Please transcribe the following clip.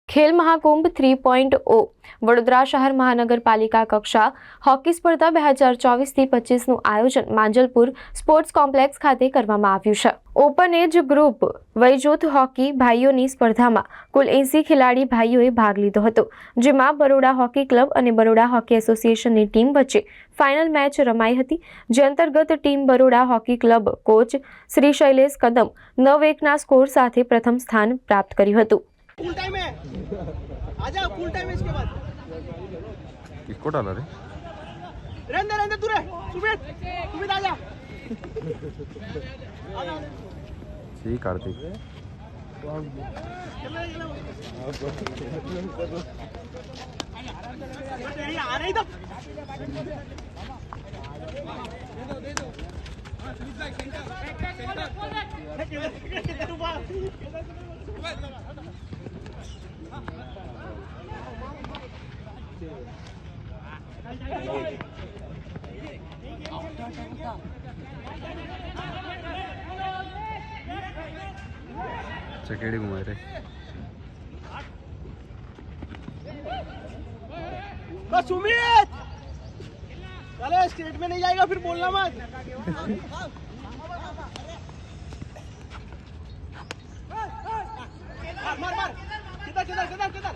ખેલ મહાકુંભ 3.0 વડોદરા શહેર મહાનગરપાલિકા કક્ષા હોકી સ્પર્ધા 2024થી 25નું આયોજન માંજલપુર સ્પોર્ટ્સ કોમ્પ્લેક્સ ખાતે કરવામાં આવ્યું છે। ઓપન એજ ગ્રુપ વયજૂથ હોકી ભાઈઓની સ્પર્ધામાં કુલ 80 ખેલાડી ભાઈઓએ ભાગ લીધો હતો, જેમાં બરોડા હોકી ક્લબ અને બરોડા હોકી એસોસિએશનની ટીમ વચ્ચે ફાઇનલ મેચ રમાઈ હતી, જે અંતર્ગત team Baroda hockey club coach Shri Shailesh કદમ 9-1ના સ્કોર સાથે પ્રથમ સ્થાન પ્રાપ્ત કર્યું હતું। फुल टाइम है, आजा फुल टाइम है। इसके बाद किसको डाला रे? रहने तू रे सुमित आजा सही कार्तिक आ रही तो चकेड़ी घुमाए रे। बस सुमित चले, स्टेट में नहीं जाएगा फिर बोलना मत। मार मार किधर किधर किधर किधर